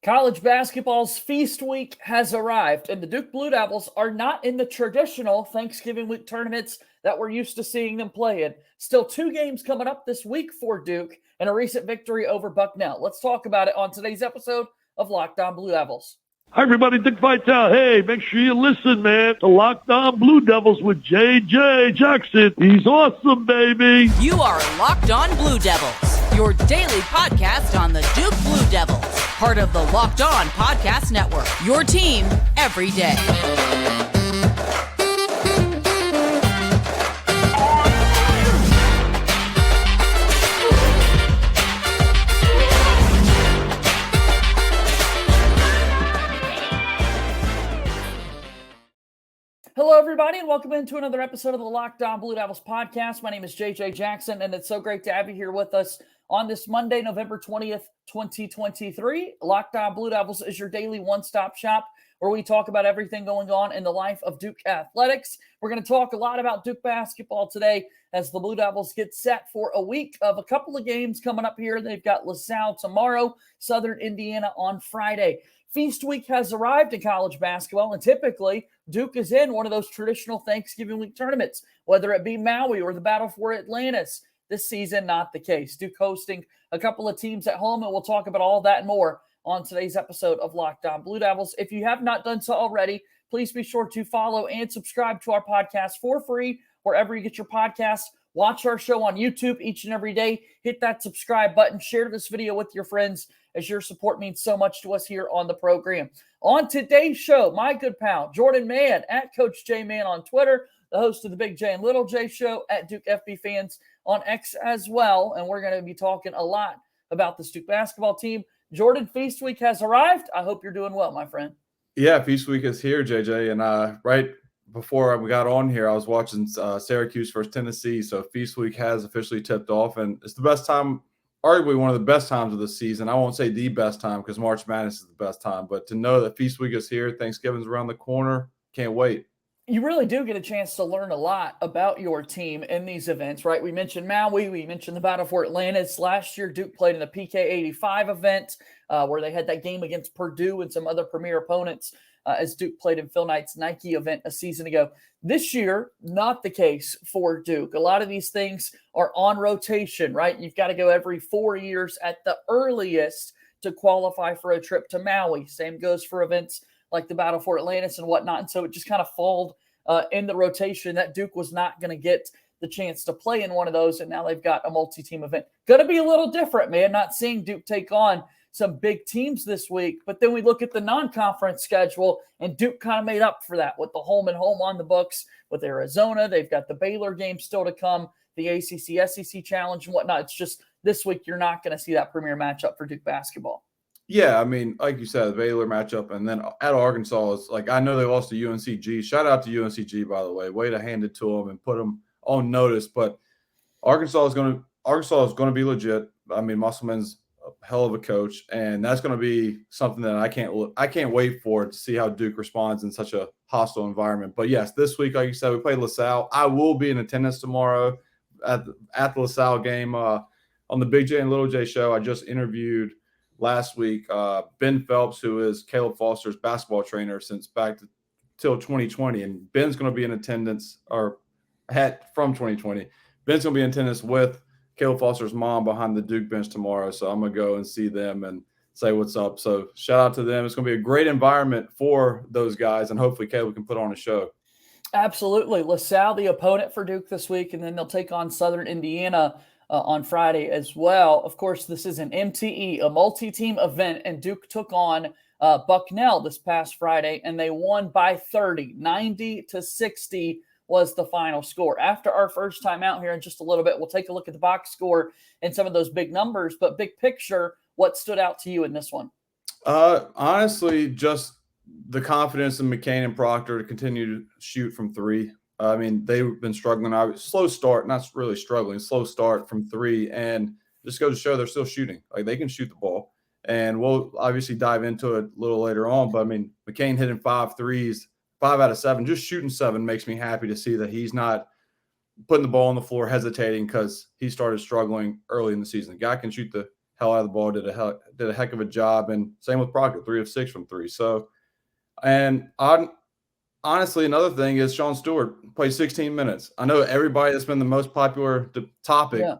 College basketball's feast week has arrived, and the Duke Blue Devils are not in the traditional Thanksgiving week tournaments that we're used to seeing them play in. Still 2 games coming up this week for Duke and a recent victory over Bucknell. Let's talk about it on today's episode of Locked On Blue Devils. Hi, everybody. Dick Vitale. Hey, make sure you listen, man, to Locked On Blue Devils with J.J. Jackson. He's awesome, baby. You are Locked On Blue Devils, your daily podcast on the Duke Blue Devils, part of the Locked On Podcast Network, your team every day. Hello, everybody, and welcome into another episode of the Locked On Blue Devils podcast. My name is JJ Jackson, and it's so great to have you here with us on this Monday, November 20th, 2023. Locked On Blue Devils is your daily one-stop shop where we talk about everything going on in the life of Duke athletics. We're going to talk a lot about Duke basketball today as the Blue Devils get set for a week of a couple of games coming up here. They've got LaSalle tomorrow, Southern Indiana on Friday. Feast week has arrived in college basketball, and typically Duke is in one of those traditional Thanksgiving week tournaments, whether it be Maui or the Battle for Atlantis. This season, not the case. Duke hosting a couple of teams at home, and we'll talk about all that and more on today's episode of Locked On Blue Devils. If you have not done so already, please be sure to follow and subscribe to our podcast for free wherever you get your podcasts. Watch our show on YouTube each and every day. Hit that subscribe button. Share this video with your friends, as your support means so much to us here on the program. On today's show, my good pal, Jordan Mann, at Coach J Mann on Twitter, the host of the Big J and Little J show, at Duke FB Fans on X as well. And we're going to be talking a lot about the Duke basketball team. Jordan, Feast Week has arrived. I hope you're doing well, my friend. Yeah, Feast Week is here, JJ. And right before we got on here, I was watching Syracuse versus Tennessee. So Feast Week has officially tipped off, and it's the best time, arguably one of the best times of the season. I won't say the best time because March Madness is the best time, but to know that Feast Week is here, Thanksgiving's around the corner, can't wait. You really do get a chance to learn a lot about your team in these events, right? We mentioned Maui. We mentioned the Battle for Atlantis. Last year, Duke played in the PK85 event where they had that game against Purdue and some other premier opponents as Duke played in Phil Knight's Nike event a season ago. This year, not the case for Duke. A lot of these things are on rotation, right? You've got to go every 4 years at the earliest to qualify for a trip to Maui. Same goes for events like the Battle for Atlantis and whatnot. And so it just kind of followed in the rotation that Duke was not going to get the chance to play in one of those. And now they've got a multi-team event. Going to be a little different, man. Not seeing Duke take on some big teams this week. But then we look at the non-conference schedule, and Duke kind of made up for that with the home and home on the books with Arizona. They've got the Baylor game still to come, the ACC, SEC challenge and whatnot. It's just this week you're not going to see that premier matchup for Duke basketball. Yeah, I mean, like you said, the Baylor matchup, and then at Arkansas, is like, I know they lost to UNCG. Shout out to UNCG, by the way. Way to hand it to them and put them on notice. But Arkansas is going to be legit. I mean, Musselman's a hell of a coach, and that's going to be something that I can't wait for to see how Duke responds in such a hostile environment. But yes, this week, like you said, we played LaSalle. I will be in attendance tomorrow at the LaSalle game on the Big J and Little J show. I just interviewed last week Ben Phelps, who is Caleb Foster's basketball trainer since back till 2020, and Ben's going to be in attendance from 2020. Ben's going to be in attendance with Caleb Foster's mom behind the Duke bench tomorrow. So I'm going to go and see them and say what's up. So shout out to them. It's going to be a great environment for those guys, and hopefully Caleb can put on a show. Absolutely. LaSalle, the opponent for Duke this week, and then they'll take on Southern Indiana on Friday as well. Of course, this is an MTE, a multi-team event, and Duke took on Bucknell this past Friday, and they won by 30, 90-60. Was the final score. After our first time out here in just a little bit, we'll take a look at the box score and some of those big numbers, but big picture, what stood out to you in this one? Honestly, just the confidence in McCain and Proctor to continue to shoot from three. I mean, they've been struggling. Slow start, not really struggling, slow start from three, and just goes to show they're still shooting. Like, they can shoot the ball, and we'll obviously dive into it a little later on, but I mean, McCain hitting 5 threes, 5 out of 7, just shooting 7 makes me happy to see that he's not putting the ball on the floor hesitating because he started struggling early in the season. The guy can shoot the hell out of the ball, did a heck of a job. And same with Proctor, 3 of 6 from 3. So, and honestly, another thing is Sean Stewart played 16 minutes. I know everybody, that's been the most popular topic. Yeah.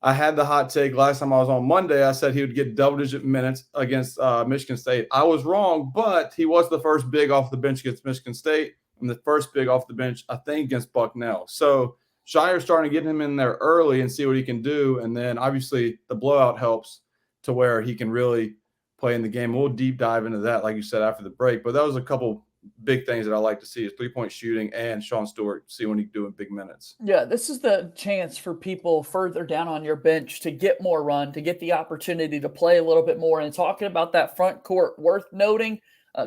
I had the hot take last time I was on Monday. I said he would get double-digit minutes against Michigan State. I was wrong, but he was the first big off the bench against Michigan State and the first big off the bench, I think, against Bucknell. So Shire's starting to get him in there early and see what he can do. And then, obviously, the blowout helps to where he can really play in the game. We'll deep dive into that, like you said, after the break. But that was a couple big things that I like to see is 3-point shooting and Sean Stewart, see when he can do in big minutes. Yeah, this is the chance for people further down on your bench to get more run, to get the opportunity to play a little bit more. And talking about that front court, worth noting,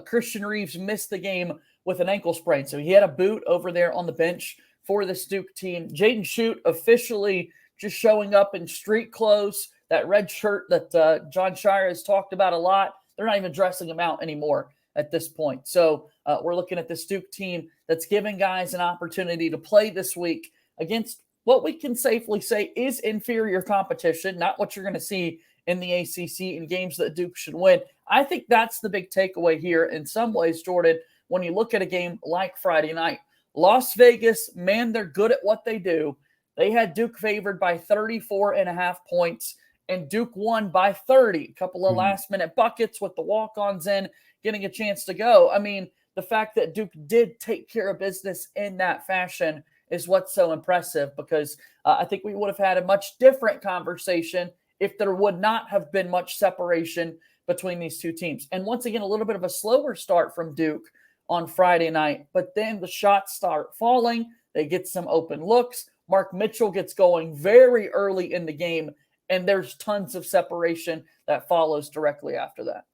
Christian Reeves missed the game with an ankle sprain. So he had a boot over there on the bench for this Duke team. Jaden Schutt officially just showing up in street clothes, that red shirt that John Shire has talked about a lot. They're not even dressing him out anymore at this point. So we're looking at this Duke team that's giving guys an opportunity to play this week against what we can safely say is inferior competition, not what you're going to see in the ACC in games that Duke should win. I think that's the big takeaway here in some ways, Jordan, when you look at a game like Friday night. Las Vegas, man, they're good at what they do. They had Duke favored by 34.5 points, and Duke won by 30. A couple of last-minute buckets with the walk-ons in, getting a chance to go. I mean, the fact that Duke did take care of business in that fashion is what's so impressive, because I think we would have had a much different conversation if there would not have been much separation between these two teams. And once again, a little bit of a slower start from Duke on Friday night, but then the shots start falling. They get some open looks. Mark Mitchell gets going very early in the game, and there's tons of separation that follows directly after that.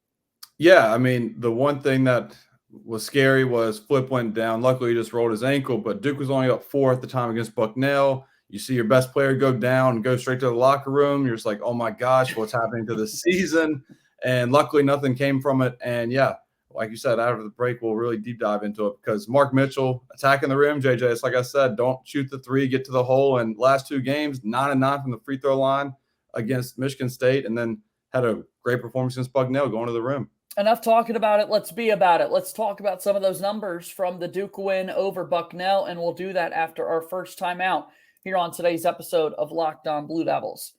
Yeah, I mean, the one thing that was scary was Flip went down. Luckily, he just rolled his ankle, but Duke was only up 4 at the time against Bucknell. You see your best player go down and go straight to the locker room. You're just like, oh, my gosh, what's happening to the season? And luckily, nothing came from it. And, yeah, like you said, after the break, we'll really deep dive into it, because Mark Mitchell attacking the rim, JJ, it's like I said, don't shoot the three, get to the hole. And last 2 games, 9-9 from the free throw line against Michigan State, and then had a great performance against Bucknell going to the rim. Enough talking about it. Let's be about it. Let's talk about some of those numbers from the Duke win over Bucknell, and we'll do that after our first time out here on today's episode of Locked On Blue Devils.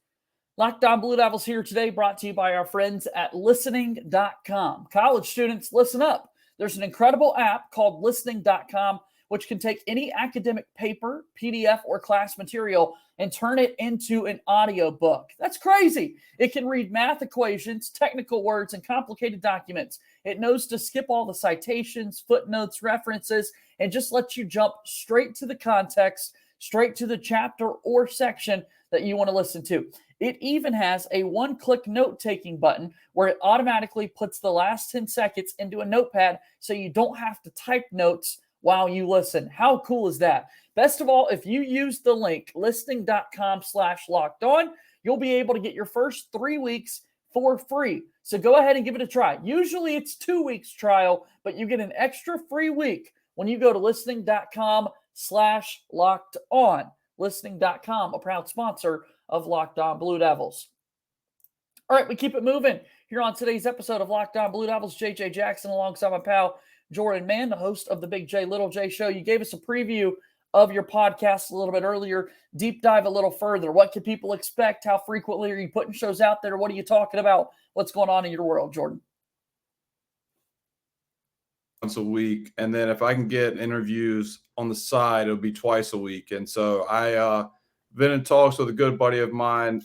Locked On Blue Devils here today, brought to you by our friends at Listening.com. College students, listen up. There's an incredible app called Listening.com, which can take any academic paper, PDF, or class material and turn it into an audiobook. That's crazy. It can read math equations, technical words, and complicated documents. It knows to skip all the citations, footnotes, references, and just lets you jump straight to the context, straight to the chapter or section that you want to listen to. It even has a one-click note-taking button where it automatically puts the last 10 seconds into a notepad so you don't have to type notes while you listen. How cool is that? Best of all, if you use the link listening.com/lockedon, you'll be able to get your first 3 weeks for free. So go ahead and give it a try. Usually it's 2 weeks trial, but you get an extra free week when you go to listening.com/lockedon. Listening.com, a proud sponsor of Locked On Blue Devils. All right, we keep it moving here on today's episode of Locked On Blue Devils. JJ Jackson alongside my pal Jordan Mann, the host of the Big J Little J Show. You gave us a preview of your podcast a little bit earlier. Deep dive a little further. What can people expect? How frequently are you putting shows out there? What are you talking about? What's going on in your world, Jordan? Once a week, and then if I can get interviews on the side, it'll be twice a week. And so I been in talks with a good buddy of mine,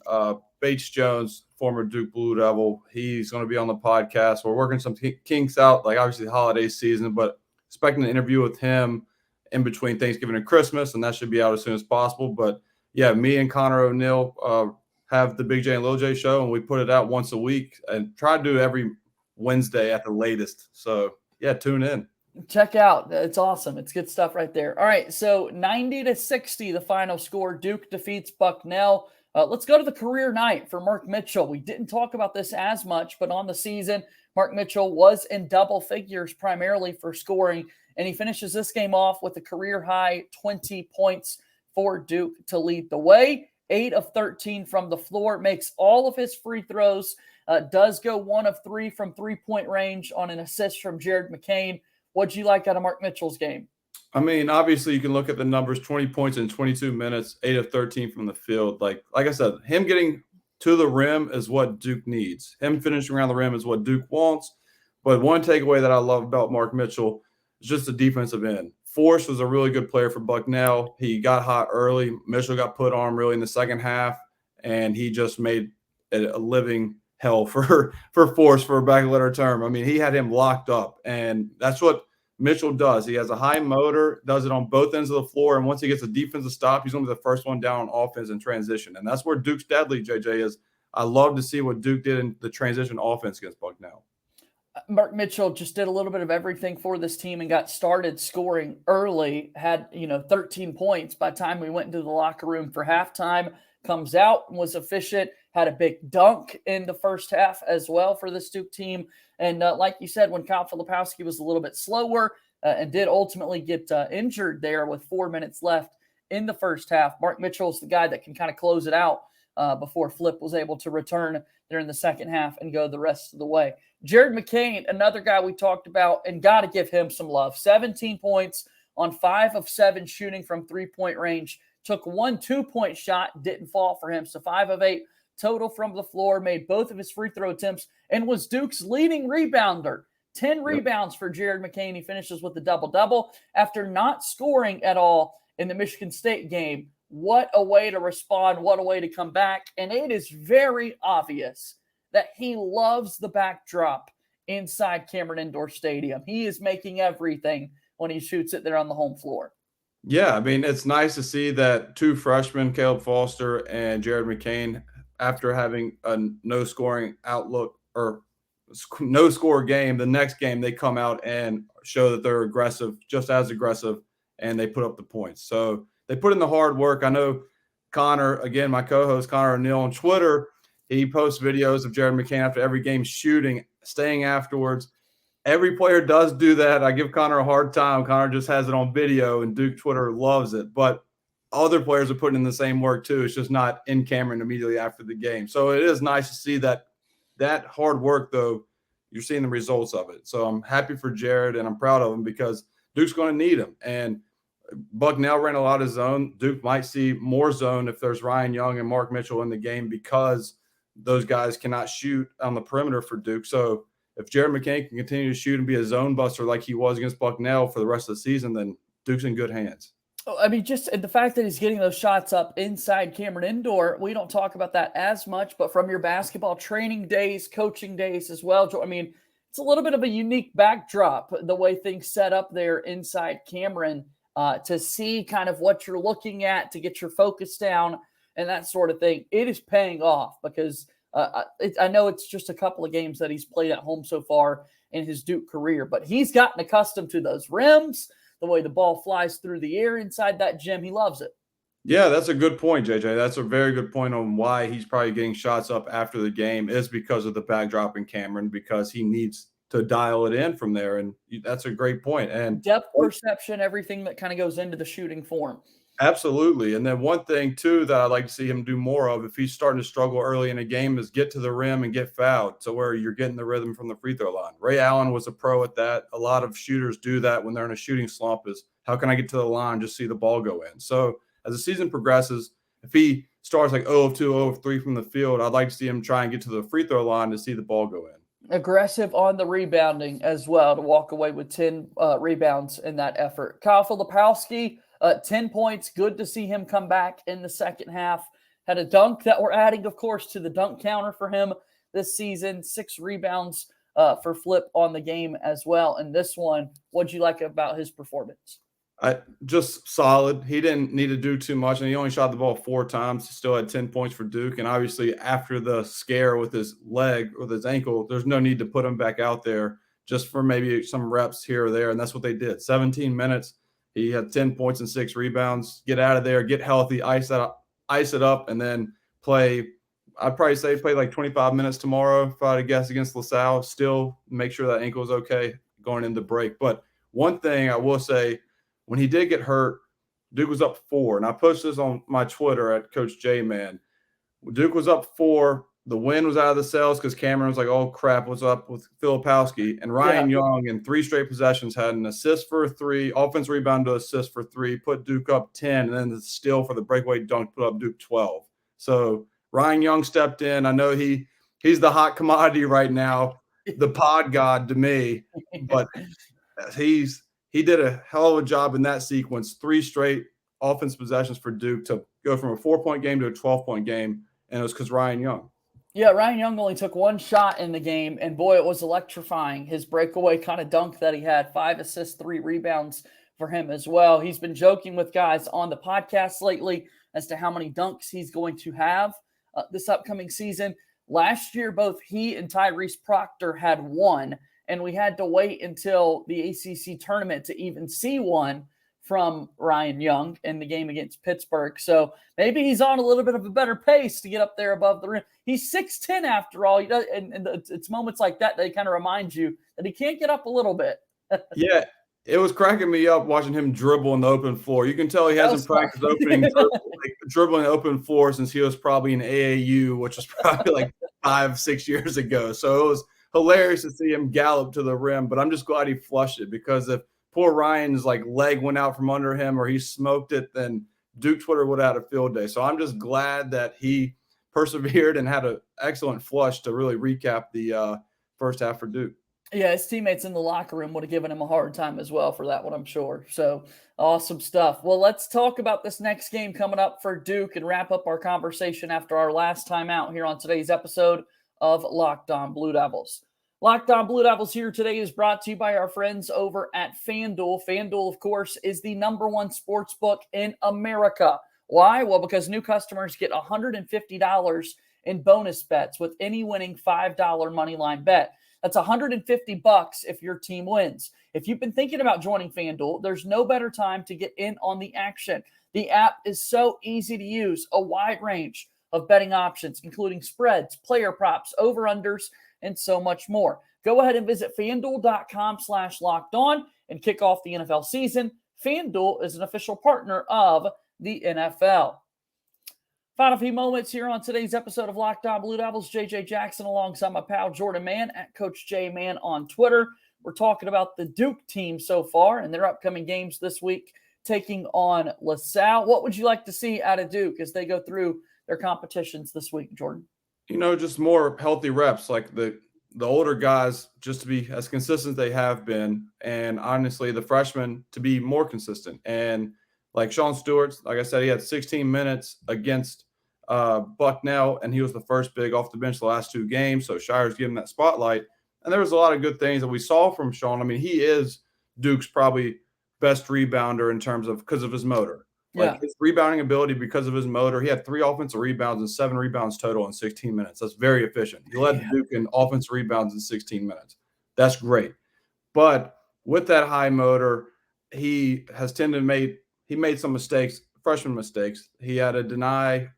Bates Jones, former Duke Blue Devil. He's going to be on the podcast. We're working some kinks out, like obviously the holiday season, but expecting an interview with him in between Thanksgiving and Christmas, and that should be out as soon as possible. But yeah, me and Connor O'Neill have the Big J and Little J Show, and we put it out once a week and try to do it every Wednesday at the latest. So yeah, tune in. Check out. It's awesome. It's good stuff right there. All right, so 90-60, the final score. Duke defeats Bucknell. Let's go to the career night for Mark Mitchell. We didn't talk about this as much, but on the season, Mark Mitchell was in double figures primarily for scoring, and he finishes this game off with a career-high 20 points for Duke to lead the way. 8 of 13 from the floor, makes all of his free throws, does go 1 of 3 from three-point range on an assist from Jared McCain. What'd you like out of Mark Mitchell's game? I mean, obviously you can look at the numbers, 20 points in 22 minutes, 8 of 13 from the field. Like I said, him getting to the rim is what Duke needs. Him finishing around the rim is what Duke wants. But one takeaway that I love about Mark Mitchell is just the defensive end. Force was a really good player for Bucknell. He got hot early. Mitchell got put on really in the second half, and he just made a living hell for Force, for a back-letter term. I mean, he had him locked up, and that's what Mitchell does. He has a high motor, does it on both ends of the floor, and once he gets a defensive stop, he's going to be the first one down on offense in transition. And that's where Duke's deadly, JJ, is. I love to see what Duke did in the transition offense against Bucknell. Mark Mitchell just did a little bit of everything for this team and got started scoring early, had 13 points by the time we went into the locker room for halftime, comes out and was efficient, had a big dunk in the first half as well for this Duke team. And like you said, when Kyle Filipowski was a little bit slower and did ultimately get injured there with 4 minutes left in the first half, Mark Mitchell's the guy that can kind of close it out before Flip was able to return there in the second half and go the rest of the way. Jared McCain, another guy we talked about, and got to give him some love. 17 points on 5 of 7 shooting from three-point range. Took 1 2-point shot, didn't fall for him. So 5 of 8 total from the floor, made both of his free throw attempts, and was Duke's leading rebounder. 10 rebounds for Jared McCain. He finishes with a double-double after not scoring at all in the Michigan State game. What a way to respond. What a way to come back. And it is very obvious that he loves the backdrop inside Cameron Indoor Stadium. He is making everything when he shoots it there on the home floor. Yeah, I mean, it's nice to see that two freshmen, Caleb Foster and Jared McCain, after having a no-scoring outlook or no-score game, the next game they come out and show that they're aggressive, just as aggressive, and they put up the points. So they put in the hard work. I know Connor, again, my co-host Connor O'Neill on Twitter, he posts videos of Jared McCain after every game shooting, staying afterwards. Every player does do that. I give Connor a hard time. Connor just has it on video, and Duke Twitter loves it. But other players are putting in the same work too. It's just not in Cameron immediately after the game. So it is nice to see that hard work, though, you're seeing the results of it. So I'm happy for Jared, and I'm proud of him because Duke's going to need him. And Bucknell ran a lot of zone. Duke might see more zone if there's Ryan Young and Mark Mitchell in the game because those guys cannot shoot on the perimeter for Duke. So if Jared McCain can continue to shoot and be a zone buster like he was against Bucknell for the rest of the season, then Duke's in good hands. I mean, just the fact that he's getting those shots up inside Cameron Indoor, we don't talk about that as much, but from your basketball training days, coaching days as well, I mean, it's a little bit of a unique backdrop, the way things set up there inside Cameron, to see kind of what you're looking at, to get your focus down and that sort of thing. It is paying off because I know it's just a couple of games that he's played at home so far in his Duke career, but he's gotten accustomed to those rims, the way the ball flies through the air inside that gym. He loves it. Yeah, that's a good point, JJ. That's a very good point on why he's probably getting shots up after the game is because of the backdrop in Cameron, because he needs to dial it in from there. And that's a great point. And depth perception, everything that kind of goes into the shooting form. Absolutely. And then one thing, too, that I'd like to see him do more of if he's starting to struggle early in a game is get to the rim and get fouled to where you're getting the rhythm from the free throw line. Ray Allen was a pro at that. A lot of shooters do that when they're in a shooting slump is how can I get to the line, just see the ball go in. So as the season progresses, if he starts like 0 of 2, 0 of 3 from the field, I'd like to see him try and get to the free throw line to see the ball go in. Aggressive on the rebounding as well to walk away with 10 rebounds in that effort. Kyle Filipowski, 10 points. Good to see him come back in the second half. Had a dunk that we're adding, of course, to the dunk counter for him this season. 6 rebounds for Flip on the game as well. And this one, what'd you like about his performance? Just solid. He didn't need to do too much, and he only shot the ball 4 times. He still had 10 points for Duke. And obviously, after the scare with his leg, with his ankle, there's no need to put him back out there just for maybe some reps here or there. And that's what they did. 17 minutes. He had 10 points and 6 rebounds. Get out of there, get healthy, ice it up, and then play. I'd probably say play like 25 minutes tomorrow, if I had to guess, against LaSalle. Still make sure that ankle is okay going into break. But one thing I will say, when he did get hurt, Duke was up 4. And I posted this on my Twitter at Coach J Man. Duke was up 4. The wind was out of the sails because Cameron was like, oh, crap, what's up with Filipowski? And Ryan Young in 3 straight possessions had an assist for 3, offense rebound to assist for 3, put Duke up 10, and then the steal for the breakaway dunk put up Duke 12. So Ryan Young stepped in. I know he's the hot commodity right now, the pod god to me, but he did a hell of a job in that sequence. 3 straight offense possessions for Duke to go from a 4-point game to a 12-point game, and it was because Ryan Young. Yeah, Ryan Young only took 1 shot in the game, and boy, it was electrifying. His breakaway kind of dunk that he had, 5 assists, 3 rebounds for him as well. He's been joking with guys on the podcast lately as to how many dunks he's going to have this upcoming season. Last year, both he and Tyrese Proctor had 1, and we had to wait until the ACC tournament to even see 1 from Ryan Young in the game against Pittsburgh. So maybe he's on a little bit of a better pace to get up there above the rim. He's 6'10" after all. He does, and it's moments like that kind of remind you that he can't get up a little bit. Yeah, it was cracking me up watching him dribble on the open floor. You can tell he hasn't practiced dribbling open floor since he was probably in AAU, which was probably like 5-6 years ago. So it was hilarious to see him gallop to the rim, but I'm just glad he flushed it, because if poor Ryan's like leg went out from under him or he smoked it, then Duke Twitter would have had a field day. So I'm just glad that he persevered and had an excellent flush to really recap the first half for Duke. Yeah, his teammates in the locker room would have given him a hard time as well for that one, I'm sure. So awesome stuff. Well, let's talk about this next game coming up for Duke and wrap up our conversation after our last time out here on today's episode of Locked On Blue Devils. Locked On Blue Devils here today is brought to you by our friends over at FanDuel. FanDuel, of course, is the #1 sports book in America. Why? Well, because new customers get $150 in bonus bets with any winning $5 moneyline bet. That's $150 if your team wins. If you've been thinking about joining FanDuel, there's no better time to get in on the action. The app is so easy to use, a wide range of betting options, including spreads, player props, over-unders, and so much more. Go ahead and visit FanDuel.com/lockedon and kick off the NFL season. FanDuel is an official partner of the NFL. Final few moments here on today's episode of Locked On Blue Devils. JJ Jackson alongside my pal Jordan Mann at Coach J Man on Twitter. We're talking about the Duke team so far and their upcoming games this week, taking on LaSalle. What would you like to see out of Duke as they go through their competitions this week, Jordan? Just more healthy reps, like the older guys just to be as consistent as they have been, and honestly the freshmen to be more consistent. And like Sean Stewart, like I said, he had 16 minutes against Bucknell, and he was the first big off the bench the last 2 games, so Shire's giving that spotlight. And there was a lot of good things that we saw from Sean. I mean, he is Duke's probably best rebounder in terms of because of his motor. Like his rebounding ability because of his motor. He had 3 offensive rebounds and 7 rebounds total in 16 minutes. That's very efficient. He led Duke in offensive rebounds in 16 minutes. That's great. But with that high motor, he has made some mistakes, freshman mistakes. He had a deny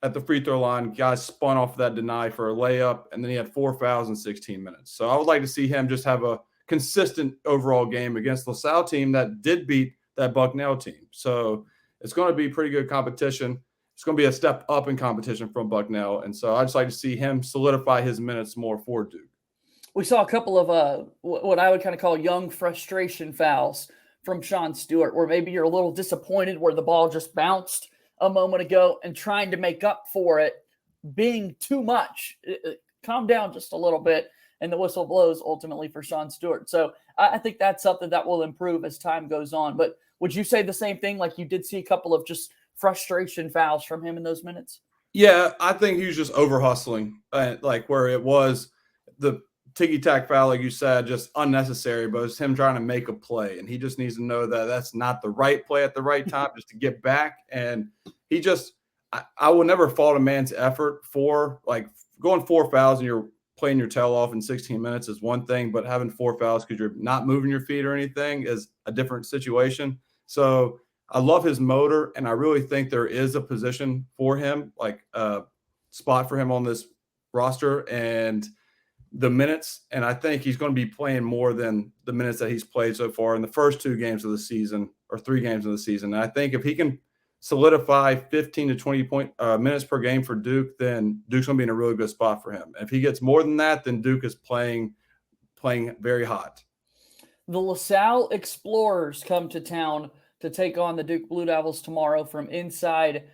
at the free throw line. Guys spun off that deny for a layup, and then he had 4 fouls in 16 minutes. So I would like to see him just have a consistent overall game against LaSalle team that did beat that Bucknell team. So it's going to be pretty good competition. It's going to be a step up in competition from Bucknell. And so I'd just like to see him solidify his minutes more for Duke. We saw a couple of what I would kind of call young frustration fouls from Sean Stewart, where maybe you're a little disappointed where the ball just bounced a moment ago and trying to make up for it being too much. Calm down just a little bit. And the whistle blows ultimately for Sean Stewart. So I think that's something that will improve as time goes on. But would you say the same thing? Like you did see a couple of just frustration fouls from him in those minutes? Yeah, I think he was just over hustling, like where it was the ticky-tack foul, like you said, just unnecessary, but it's him trying to make a play. And he just needs to know that that's not the right play at the right time just to get back. And he just I will never fault a man's effort for like going 4 fouls and you're playing your tail off in 16 minutes is one thing, but having 4 fouls because you're not moving your feet or anything is a different situation. So I love his motor, and I really think there is a position for him, like a spot for him on this roster and the minutes. And I think he's going to be playing more than the minutes that he's played so far in the first 2 games of the season. or 3 games in the season. And I think if he can solidify 15 to 20 minutes per game for Duke, then Duke's going to be in a really good spot for him. If he gets more than that, then Duke is playing very hot. The LaSalle Explorers come to town to take on the Duke Blue Devils tomorrow from inside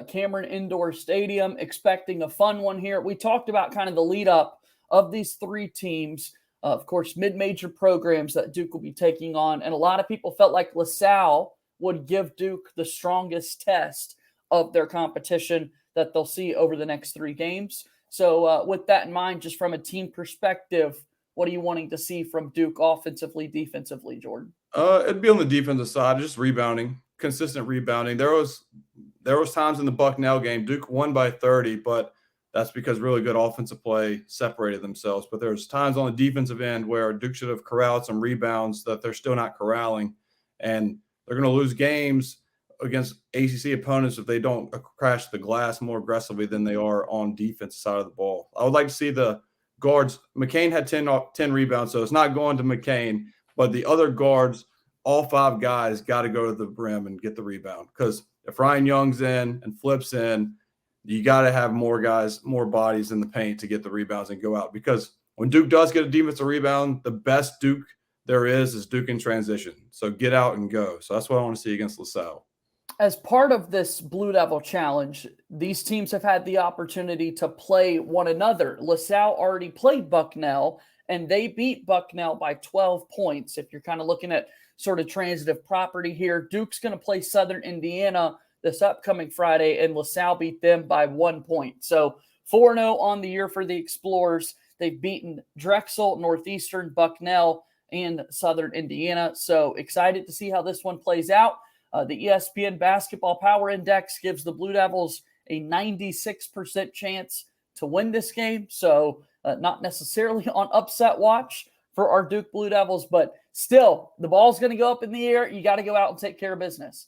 Cameron Indoor Stadium. Expecting a fun one here. We talked about kind of the lead up of these 3 teams. Of course, mid-major programs that Duke will be taking on. And a lot of people felt like LaSalle would give Duke the strongest test of their competition that they'll see over the next 3 games. So with that in mind, just from a team perspective, what are you wanting to see from Duke offensively, defensively, Jordan? It'd be on the defensive side, just rebounding, consistent rebounding. There was times in the Bucknell game, Duke won by 30, but that's because really good offensive play separated themselves. But there's times on the defensive end where Duke should have corralled some rebounds that they're still not corralling. And they're going to lose games against ACC opponents if they don't crash the glass more aggressively than they are on defensive side of the ball. I would like to see the guards. McCain had 10 rebounds, so it's not going to McCain. But the other guards, all 5 guys, got to go to the rim and get the rebound. Because if Ryan Young's in and Flip's in, you got to have more guys, more bodies in the paint to get the rebounds and go out. Because when Duke does get a defensive rebound, the best Duke there is Duke in transition. So get out and go. So that's what I want to see against LaSalle. As part of this Blue Devil Challenge, these teams have had the opportunity to play one another. LaSalle already played Bucknell, and they beat Bucknell by 12 points. If you're kind of looking at sort of transitive property here, Duke's going to play Southern Indiana this upcoming Friday, and LaSalle beat them by 1 point. So 4-0 on the year for the Explorers. They've beaten Drexel, Northeastern, Bucknell, and Southern Indiana. So excited to see how this one plays out. The ESPN Basketball Power Index gives the Blue Devils a 96% chance to win this game. So not necessarily on upset watch for our Duke Blue Devils, but still, the ball's going to go up in the air. You got to go out and take care of business.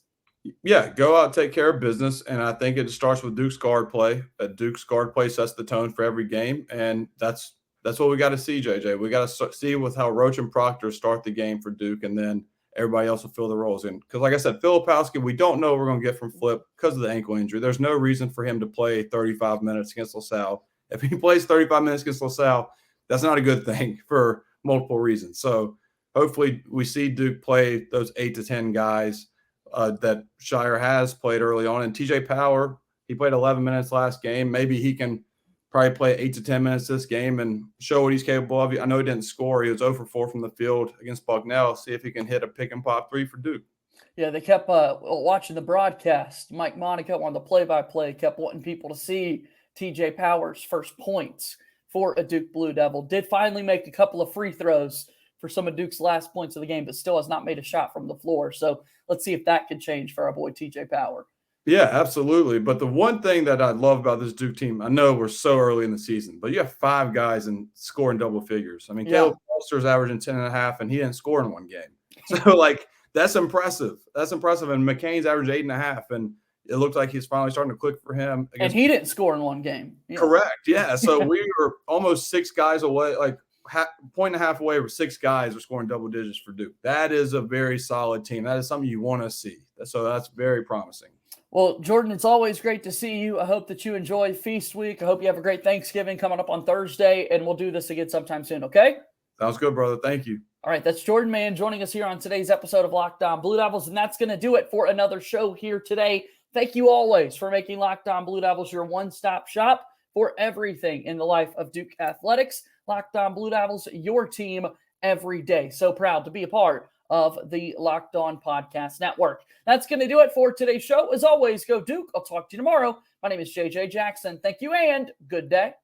Yeah, go out, take care of business. And I think it starts with Duke's guard play. Duke's guard play sets the tone for every game. And that's what we got to see, JJ. We got to see with how Roach and Proctor start the game for Duke, and then everybody else will fill the roles in. Because like I said, Filipowski, we don't know what we're going to get from Flip because of the ankle injury. There's no reason for him to play 35 minutes against LaSalle. If he plays 35 minutes against LaSalle, that's not a good thing for multiple reasons. So hopefully we see Duke play those 8 to 10 guys that Shire has played early on. And TJ Power, he played 11 minutes last game. Maybe he can probably play 8 to 10 minutes this game and show what he's capable of. I know he didn't score. He was 0 for 4 from the field against Bucknell. See if he can hit a pick and pop 3 for Duke. Yeah, they kept watching the broadcast. Mike Monica, one of the play-by-play, kept wanting people to see TJ Power's first points for a Duke Blue Devil. Did finally make a couple of free throws for some of Duke's last points of the game, but still has not made a shot from the floor. So let's see if that can change for our boy TJ Power. Yeah, absolutely. But the one thing that I love about this Duke team, I know we're so early in the season, but you have 5 guys and scoring double figures. I mean, Caleb Foster's averaging 10.5, and he didn't score in one game. So, that's impressive. That's impressive. And McCain's averaged 8.5, and it looked like he's finally starting to click for him. And he didn't score in one game. Yeah. Correct. Yeah. So we were almost 6 guys away, point and a half away where 6 guys were scoring double digits for Duke. That is a very solid team. That is something you want to see. So that's very promising. Well, Jordan, it's always great to see you. I hope that you enjoy Feast Week. I hope you have a great Thanksgiving coming up on Thursday, and we'll do this again sometime soon, okay? Sounds good, brother. Thank you. All right, that's Jordan Mann joining us here on today's episode of Locked On Blue Devils, and that's going to do it for another show here today. Thank you always for making Locked On Blue Devils your one-stop shop for everything in the life of Duke athletics. Locked On Blue Devils, your team every day. So proud to be a part of the Locked On Podcast Network. That's going to do it for today's show. As always, go Duke. I'll talk to you tomorrow. My name is JJ Jackson. Thank you and good day.